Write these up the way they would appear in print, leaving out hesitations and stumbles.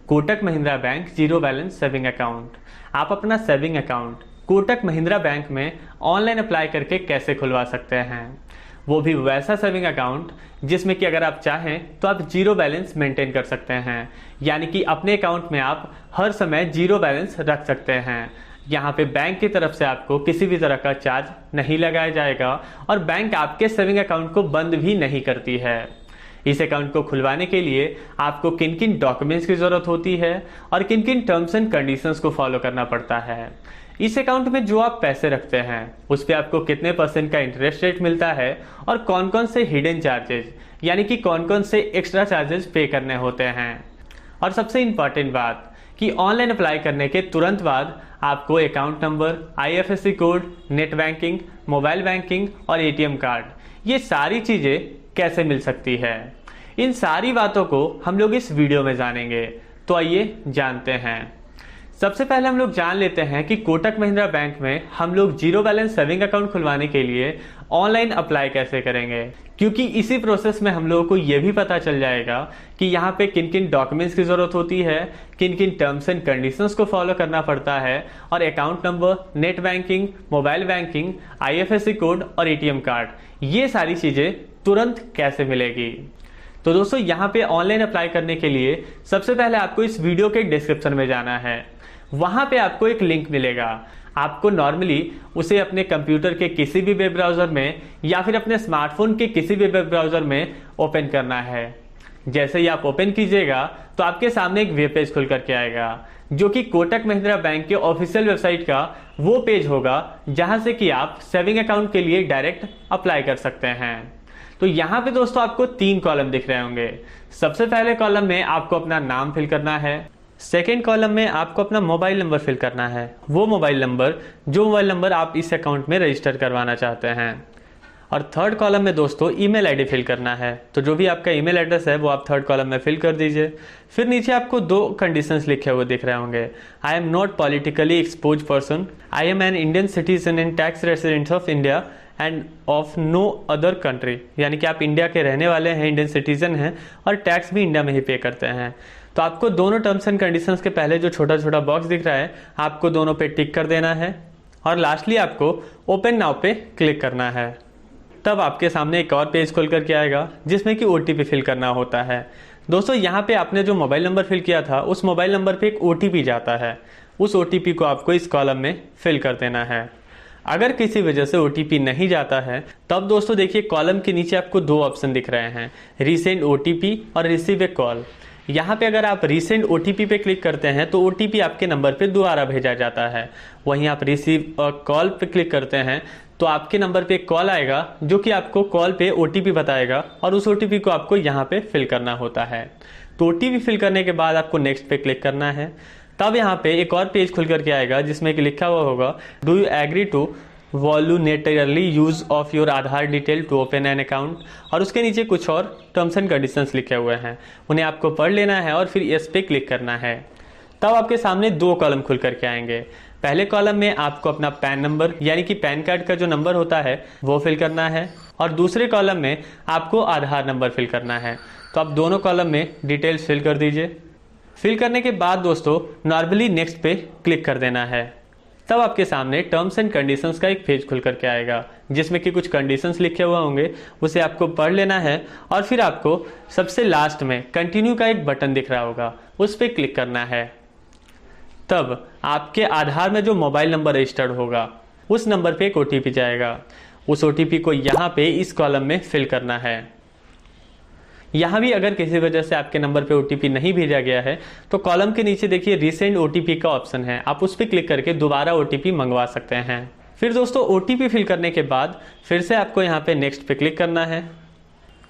Kotak Mahindra bank zero balance saving account. आप अपना saving account Kotak Mahindra bank में ऑनलाइन अप्लाई करके कैसे खुलवा सकते हैं, वो भी वैसा सेविंग अकाउंट जिसमें कि अगर आप चाहें तो आप जीरो बैलेंस मेंटेन कर सकते हैं, यानी कि अपने अकाउंट में आप हर समय जीरो बैलेंस रख सकते हैं। यहाँ पे बैंक की तरफ से आपको किसी भी तरह का चार्ज नहीं लगाया जाएगा और बैंक आपके सेविंग अकाउंट को बंद भी नहीं करती है। इस अकाउंट को खुलवाने के लिए आपको किन किन डॉक्यूमेंट्स की ज़रूरत होती है और किन किन टर्म्स एंड कंडीशंस को फॉलो करना पड़ता है, इस अकाउंट में जो आप पैसे रखते हैं उस पर आपको कितने % का इंटरेस्ट रेट मिलता है और कौन कौन से हिडन चार्जेज यानी कि कौन कौन से एक्स्ट्रा चार्जेस पे करने होते हैं। और सबसे इम्पॉर्टेंट बात कि ऑनलाइन अप्लाई करने के तुरंत बाद आपको account number, IFSC code, net banking, mobile banking और ATM कार्ड, ये सारी चीज़ें कैसे मिल सकती है, इन सारी बातों को हम लोग इस वीडियो में जानेंगे। तो आइए जानते हैं। सबसे पहले हम लोग जान लेते हैं कि कोटक महिंद्रा बैंक में हम लोग जीरो बैलेंस सेविंग अकाउंट खुलवाने के लिए ऑनलाइन अप्लाई कैसे करेंगे, क्योंकि इसी प्रोसेस में हम लोगों को ये भी पता चल जाएगा कि यहाँ पे किन किन डॉक्यूमेंट्स की ज़रूरत होती है, किन किन टर्म्स एंड कंडीशंस को फॉलो करना पड़ता है और account number, net banking, mobile banking, IFSC code और ATM कार्ड, ये सारी चीज़ें तुरंत कैसे मिलेगी। तो दोस्तों यहाँ पे ऑनलाइन अप्लाई करने के लिए सबसे पहले आपको इस वीडियो के डिस्क्रिप्शन में जाना है। वहाँ पे आपको एक लिंक मिलेगा। आपको नॉर्मली उसे अपने कंप्यूटर के किसी भी वेब ब्राउज़र में या फिर अपने स्मार्टफोन के किसी भी वेब ब्राउज़र में ओपन करना है। जैसे ही आप ओपन कीजिएगा तो आपके सामने एक वेब पेज खुल करके आएगा, जो कि कोटक महिंद्रा बैंक के ऑफिशियल वेबसाइट का वो पेज होगा जहाँ से कि आप सेविंग अकाउंट के लिए डायरेक्ट अप्लाई कर सकते हैं। तो यहाँ पे दोस्तों आपको 3 कॉलम दिख रहे होंगे। सबसे पहले कॉलम में आपको अपना नाम फिल करना है। सेकेंड कॉलम में आपको अपना मोबाइल नंबर फिल करना है, वो मोबाइल नंबर आप इस अकाउंट में रजिस्टर करवाना चाहते हैं। और थर्ड कॉलम में दोस्तों ईमेल आईडी फिल करना है, तो जो भी आपका ईमेल एड्रेस है वो आप थर्ड कॉलम में फिल कर दीजिए। फिर नीचे आपको 2 कंडीशंस लिखे हुए दिख रहे होंगे। I am not politically expose person, I am an Indian citizen and tax resident of India and of no other country, यानी कि आप इंडिया के रहने वाले हैं, इंडियन सिटीजन हैं और टैक्स भी इंडिया में ही पे करते हैं। तो आपको दोनों टर्म्स एंड कंडीशंस के पहले जो छोटा छोटा बॉक्स दिख रहा है आपको दोनों पे टिक कर देना है और लास्टली आपको ओपन नाउ पे क्लिक करना है। तब आपके सामने एक और पेज खुल करके आएगा जिसमें कि OTP फिल करना होता है। दोस्तों यहाँ पे आपने जो मोबाइल नंबर फिल किया था उस मोबाइल नंबर पे एक OTP जाता है, उस OTP को आपको इस कॉलम में फिल कर देना है। अगर किसी वजह से OTP नहीं जाता है तब दोस्तों देखिए कॉलम के नीचे आपको 2 ऑप्शन दिख रहे हैं, रीसेंड OTP और रिसीव ए कॉल। यहाँ पे अगर आप रीसेंड OTP पे क्लिक करते हैं तो OTP आपके नंबर पे दोबारा भेजा जाता है। वहीं आप रिसीव कॉल पे क्लिक करते हैं तो आपके नंबर पे एक कॉल आएगा जो कि आपको कॉल पे OTP बताएगा और उस OTP को आपको यहाँ पे फिल करना होता है। तो OTP फिल करने के बाद आपको नेक्स्ट पे क्लिक करना है। तब यहाँ पे एक और पेज खुल करके आएगा जिसमें कि लिखा हुआ होगा do you agree to voluntarily use of your Aadhaar detail to open an account, और उसके नीचे कुछ और टर्म्स एंड कंडीशंस लिखे हुए हैं, उन्हें आपको पढ़ लेना है और फिर इस पे क्लिक करना है। तब आपके सामने 2 कॉलम खुल करके आएंगे। पहले कॉलम में आपको अपना पैन नंबर यानी कि पैन कार्ड का जो नंबर होता है वो फिल करना है और दूसरे कॉलम में आपको आधार नंबर फिल करना है। तो आप दोनों कॉलम में डिटेल्स फिल कर दीजिए। फिल करने के बाद दोस्तों नॉर्मली नेक्स्ट पे क्लिक कर देना है। तब आपके सामने टर्म्स एंड कंडीशंस का एक पेज खुल करके आएगा जिसमें कि कुछ कंडीशंस लिखे हुए होंगे, उसे आपको पढ़ लेना है और फिर आपको सबसे लास्ट में कंटिन्यू का एक बटन दिख रहा होगा, उस पर क्लिक करना है। तब आपके आधार में जो मोबाइल नंबर रजिस्टर्ड होगा उस नंबर पे एक OTP जाएगा, उस OTP को यहाँ पे इस कॉलम में फिल करना है। यहाँ भी अगर किसी वजह से आपके नंबर पे OTP नहीं भेजा गया है तो कॉलम के नीचे देखिए रीसेंड OTP का ऑप्शन है, आप उस पर क्लिक करके दोबारा OTP मंगवा सकते हैं। फिर दोस्तों OTP फिल करने के बाद फिर से आपको यहाँ पे नेक्स्ट पे क्लिक करना है।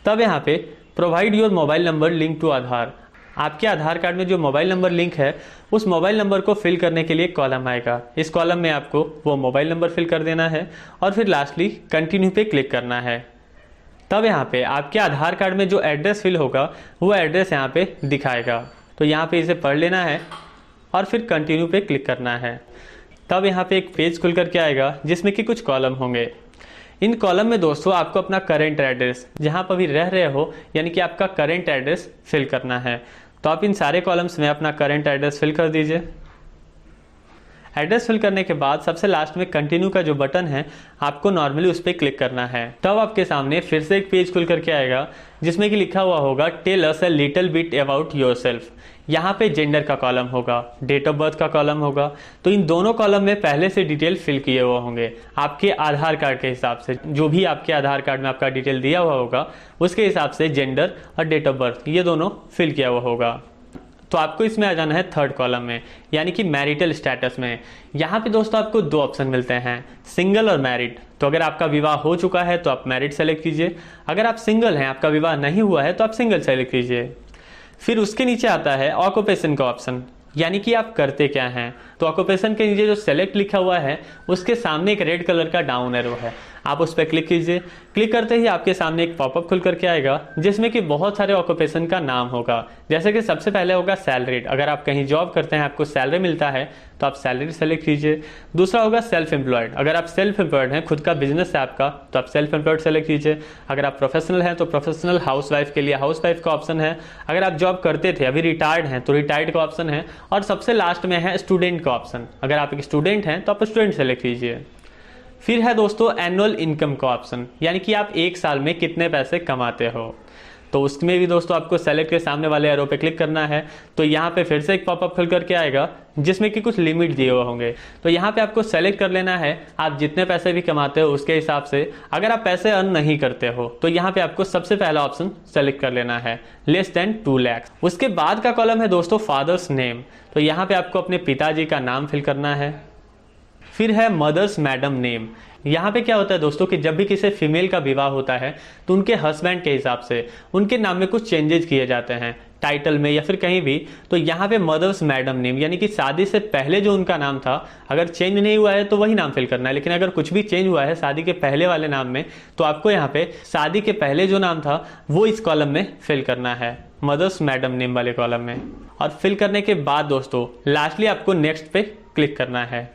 तब यहाँ पे provide your mobile number link to Aadhaar, आपके आधार कार्ड में जो मोबाइल नंबर लिंक है उस मोबाइल नंबर को फिल करने के लिए कॉलम आएगा। इस कॉलम में आपको वो मोबाइल नंबर फिल कर देना है और फिर लास्टली कंटिन्यू पे क्लिक करना है। तब यहाँ पे आपके आधार कार्ड में जो एड्रेस फिल होगा वो एड्रेस यहाँ पे दिखाएगा, तो यहाँ पे इसे पढ़ लेना है और फिर कंटिन्यू पे क्लिक करना है। तब यहाँ पे एक पेज खुल करके आएगा जिसमें कि कुछ कॉलम होंगे। इन कॉलम में दोस्तों आपको अपना करेंट एड्रेस, जहाँ पर भी रह रहे हो यानी कि आपका करेंट एड्रेस फिल करना है। तो आप इन सारे कॉलम्स में अपना करंट एड्रेस फिल कर दीजिए। एड्रेस फिल करने के बाद सबसे लास्ट में कंटिन्यू का जो बटन है आपको नॉर्मली उस पर क्लिक करना है। तब आपके सामने फिर से एक पेज खुल करके आएगा जिसमें कि लिखा हुआ होगा tell us a little bit about yourself. यहाँ पे जेंडर का कॉलम होगा, डेट ऑफ बर्थ का कॉलम होगा। तो इन दोनों कॉलम में पहले से डिटेल फिल किए हुए होंगे आपके आधार कार्ड के हिसाब से। जो भी आपके आधार कार्ड में आपका डिटेल दिया हुआ होगा उसके हिसाब से जेंडर और डेट ऑफ बर्थ ये दोनों फिल किया हुआ होगा। तो आपको इसमें आ जाना है थर्ड कॉलम में, यानी कि मैरिटल स्टेटस में। यहाँ पे दोस्तों आपको दो ऑप्शन मिलते हैं, सिंगल और मैरिड। तो अगर आपका विवाह हो चुका है तो आप मैरिड सेलेक्ट कीजिए, अगर आप सिंगल हैं, आपका विवाह नहीं हुआ है तो आप सिंगल सेलेक्ट कीजिए। फिर उसके नीचे आता है ऑक्यूपेशन का ऑप्शन, यानी कि आप करते क्या हैं। तो ऑक्यूपेशन के नीचे जो सेलेक्ट लिखा हुआ है उसके सामने एक रेड कलर का डाउन एरो है, आप उस पर क्लिक कीजिए। क्लिक करते ही आपके सामने एक पॉपअप खुल करके आएगा जिसमें कि बहुत सारे ऑक्यूपेशन का नाम होगा। जैसे कि सबसे पहले होगा सैलरीड, अगर आप कहीं जॉब करते हैं, आपको सैलरी मिलता है तो आप सैलरी सेलेक्ट कीजिए। दूसरा होगा सेल्फ एम्प्लॉयड, अगर आप सेल्फ एम्प्लॉयड हैं, खुद का बिजनेस है आपका, तो आप सेल्फ एम्प्लॉयड सेलेक्ट कीजिए। अगर आप प्रोफेशनल हैं तो प्रोफेशनल, हाउसवाइफ के लिए हाउसवाइफ का ऑप्शन है। अगर आप जॉब करते थे, अभी रिटायर्ड हैं, तो रिटायर्ड का ऑप्शन है। और सबसे लास्ट में है स्टूडेंट का ऑप्शन, अगर आप एक स्टूडेंट हैं तो आप स्टूडेंट सेलेक्ट कीजिए। फिर है दोस्तों एनुअल इनकम का ऑप्शन, यानी कि आप एक साल में कितने पैसे कमाते हो। तो उसमें भी दोस्तों आपको सेलेक्ट के सामने वाले एरो पे क्लिक करना है। तो यहाँ पे फिर से एक पॉपअप खुल करके आएगा जिसमें कि कुछ लिमिट दिए हुए होंगे। तो यहाँ पे आपको सेलेक्ट कर लेना है आप जितने पैसे भी कमाते हो उसके हिसाब से। अगर आप पैसे अर्न नहीं करते हो तो यहाँ पे आपको सबसे पहला ऑप्शन सेलेक्ट कर लेना है, लेस देन 2 लाख। उसके बाद का कॉलम है दोस्तों फादर्स नेम, तो यहाँ पे आपको अपने पिताजी का नाम फिल करना है। फिर है मदर्स मैडम नेम, यहाँ पे क्या होता है दोस्तों कि जब भी किसी फीमेल का विवाह होता है तो उनके हस्बैंड के हिसाब से उनके नाम में कुछ चेंजेस किए जाते हैं, टाइटल में या फिर कहीं भी। तो यहाँ पे मदर्स मैडम नेम, यानी कि शादी से पहले जो उनका नाम था, अगर चेंज नहीं हुआ है तो वही नाम फिल करना है। लेकिन अगर कुछ भी चेंज हुआ है शादी के पहले वाले नाम में, तो आपको यहाँ पे शादी के पहले जो नाम था वो इस कॉलम में फिल करना है, मदर्स मैडम नेम वाले कॉलम में। और फिल करने के बाद दोस्तों लास्टली आपको नेक्स्ट पे क्लिक करना है।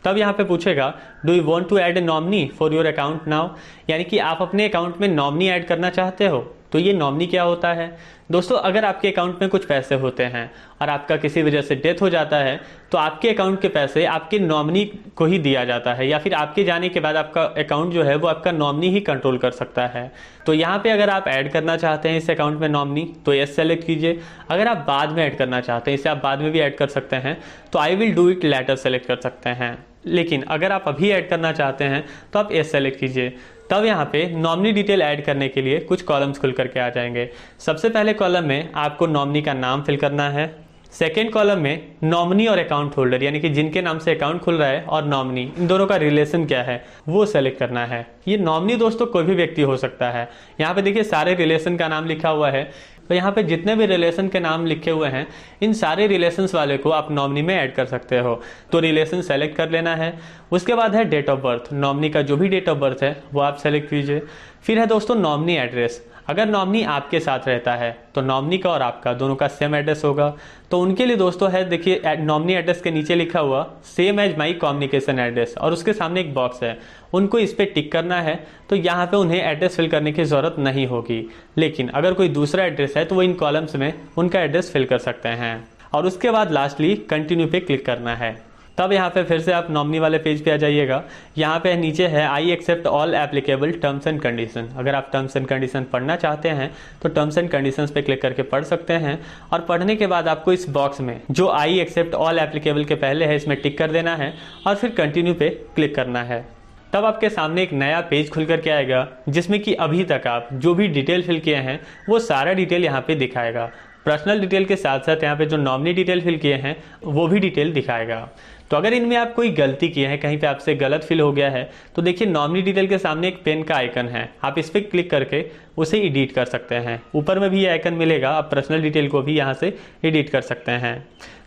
तब यहाँ पे पूछेगा do you want to add a nominee for your account now, यानी कि आप अपने अकाउंट में नॉमिनी ऐड करना चाहते हो। तो ये नॉमिनी क्या होता है दोस्तों, अगर आपके अकाउंट में कुछ पैसे होते हैं और आपका किसी वजह से डेथ हो जाता है तो आपके अकाउंट के पैसे आपके नॉमिनी को ही दिया जाता है, या फिर आपके जाने के बाद आपका अकाउंट जो है वो आपका नॉमिनी ही कंट्रोल कर सकता है। तो यहाँ पे अगर आप ऐड करना चाहते हैं इस अकाउंट में नॉमिनी तो यस सेलेक्ट कीजिए। अगर आप बाद में ऐड करना चाहते हैं, इसे आप बाद में भी ऐड कर सकते हैं, तो I will do it later select कर सकते हैं। लेकिन अगर आप अभी ऐड करना चाहते हैं तो आप एस सेलेक्ट कीजिए। तब यहाँ पे नॉमिनी डिटेल ऐड करने के लिए कुछ कॉलम्स खुल करके आ जाएंगे। सबसे पहले कॉलम में आपको नॉमिनी का नाम फिल करना है। सेकेंड कॉलम में नॉमिनी और अकाउंट होल्डर, यानी कि जिनके नाम से अकाउंट खुल रहा है और नॉमिनी, इन दोनों का रिलेशन क्या है वो सेलेक्ट करना है। ये नॉमिनी दोस्तों कोई भी व्यक्ति हो सकता है। यहाँ पे देखिए सारे रिलेशन का नाम लिखा हुआ है, तो यहाँ पे जितने भी रिलेशन के नाम लिखे हुए हैं इन सारे रिलेशंस वाले को आप नॉमिनी में ऐड कर सकते हो। तो रिलेशन सेलेक्ट कर लेना है। उसके बाद है डेट ऑफ बर्थ, नॉमिनी का जो भी डेट ऑफ बर्थ है वो आप सेलेक्ट कीजिए। फिर है दोस्तों नॉमिनी एड्रेस, अगर नॉमिनी आपके साथ रहता है तो नॉमिनी का और आपका दोनों का सेम एड्रेस होगा। तो उनके लिए दोस्तों है देखिए नॉमिनी एड्रेस के नीचे लिखा हुआ same as my communication address, और उसके सामने एक बॉक्स है, उनको इस पर टिक करना है। तो यहाँ पे उन्हें एड्रेस फिल करने की ज़रूरत नहीं होगी। लेकिन अगर कोई दूसरा एड्रेस है तो वो इन कॉलम्स में उनका एड्रेस फिल कर सकते हैं। और उसके बाद लास्टली कंटिन्यू पे क्लिक करना है। तब यहाँ पे फिर से आप नॉमिनी वाले पेज पे आ जाइएगा। यहाँ पे नीचे है I accept all applicable terms and condition. अगर आप टर्म्स एंड कंडीशन पढ़ना चाहते हैं तो टर्म्स एंड कंडीशंस पे क्लिक करके पढ़ सकते हैं। और पढ़ने के बाद आपको इस बॉक्स में जो आई एक्सेप्ट ऑल एप्लीकेबल के पहले है इसमें टिक कर देना है और फिर कंटिन्यू पे क्लिक करना है। तब आपके सामने एक नया पेज खुल करके आएगा जिसमें कि अभी तक आप जो भी डिटेल फिल किए हैं वो सारा डिटेल यहाँ पे दिखाएगा। पर्सनल डिटेल के साथ साथ यहाँ पे जो नॉमिनी डिटेल फिल किए हैं वो भी डिटेल दिखाएगा। तो अगर इनमें आप कोई गलती की है, कहीं पे आपसे गलत फिल हो गया है, तो देखिए नॉमिनी डिटेल के सामने एक पेन का आइकन है, आप इस पर क्लिक करके उसे एडिट कर सकते हैं। ऊपर में भी ये आइकन मिलेगा, आप पर्सनल डिटेल को भी यहाँ से एडिट कर सकते हैं।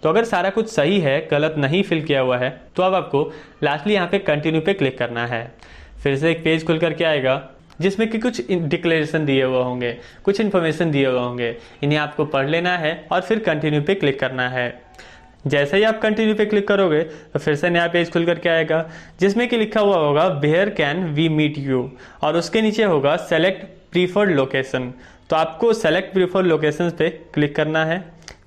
तो अगर सारा कुछ सही है, गलत नहीं फिल किया हुआ है, तो अब आपको लास्टली यहाँ पे कंटिन्यू पे क्लिक करना है। फिर से एक पेज खुल करके आएगा जिसमें कि कुछ डिक्लेरेशन दिए हुए होंगे, कुछ इन्फॉर्मेशन दिए हुए होंगे, इन्हें आपको पढ़ लेना है और फिर कंटिन्यू पे क्लिक करना है। जैसे ही आप कंटिन्यू पे क्लिक करोगे तो फिर से नया पेज खुल करके आएगा जिसमें कि लिखा हुआ होगा where can we meet you, और उसके नीचे होगा सेलेक्ट प्रीफर्ड लोकेशन। तो आपको सेलेक्ट प्रीफर्ड लोकेशन पे क्लिक करना है।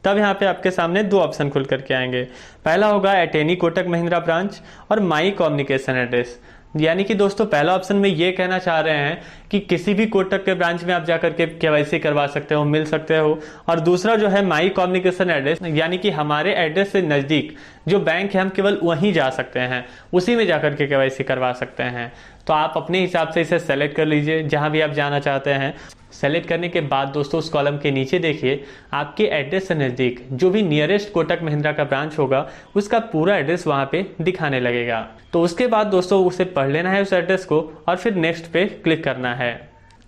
तब यहाँ पे आपके सामने दो ऑप्शन खुल करके आएंगे। पहला होगा at any Kotak Mahindra branch और माई कम्युनिकेशन एड्रेस। यानी कि दोस्तों पहला ऑप्शन में ये कहना चाह रहे हैं कि किसी भी कोटक के ब्रांच में आप जाकर के केवाईसी करवा सकते हो, मिल सकते हो। और दूसरा जो है माई कम्युनिकेशन एड्रेस, यानी कि हमारे एड्रेस से नज़दीक जो बैंक है हम केवल वहीं जा सकते हैं, उसी में जाकर के केवाईसी करवा सकते हैं। तो आप अपने हिसाब से इसे सेलेक्ट कर लीजिए जहां भी आप जाना चाहते हैं। सेलेक्ट करने के बाद दोस्तों उस कॉलम के नीचे देखिए आपके एड्रेस से नज़दीक जो भी नियरेस्ट कोटक महिंद्रा का ब्रांच होगा उसका पूरा एड्रेस वहां पे दिखाने लगेगा। तो उसके बाद दोस्तों उसे पढ़ लेना है उस एड्रेस को और फिर नेक्स्ट पे क्लिक करना है।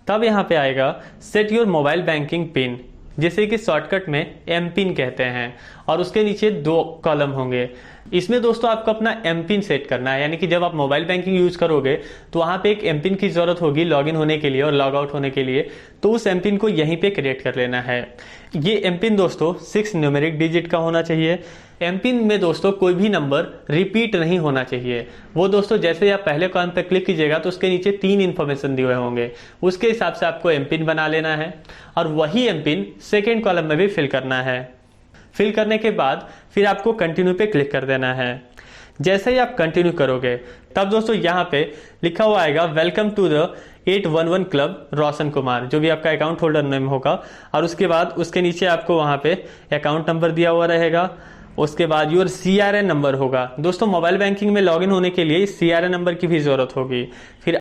तब यहाँ पे आएगा set your mobile banking pin, जिसे कि शॉर्टकट में एम पिन कहते हैं, और उसके नीचे दो कॉलम होंगे। इसमें दोस्तों आपको अपना एम पिन सेट करना है, यानी कि जब आप मोबाइल बैंकिंग यूज करोगे तो वहाँ पे एक एम पिन की जरूरत होगी लॉगिन होने के लिए और लॉग आउट होने के लिए। तो उस एम पिन को यहीं पे क्रिएट कर लेना है। ये एम पिन दोस्तों 6 न्यूमेरिक डिजिट का होना चाहिए। एम पिन में दोस्तों कोई भी नंबर रिपीट नहीं होना चाहिए। वो दोस्तों जैसे ही आप पहले कॉलम पे क्लिक कीजिएगा तो उसके नीचे 3 इन्फॉर्मेशन दिए हुए होंगे, उसके हिसाब से आपको एम पिन बना लेना है और वही एम पिन सेकेंड कॉलम में भी फिल करना है। फिल करने के बाद फिर आपको कंटिन्यू पे क्लिक कर देना है। जैसे ही आप कंटिन्यू करोगे तब दोस्तों यहाँ पे लिखा हुआ आएगा welcome to the 811 club Roshan Kumar, जो भी आपका अकाउंट होल्डर नेम होगा। और उसके बाद उसके नीचे आपको वहाँ पे अकाउंट नंबर दिया हुआ रहेगा। उसके बाद योर CRN नंबर होगा। दोस्तों मोबाइल बैंकिंग में लॉगिन होने के लिए CRN नंबर की भी जरूरत होगी। फिर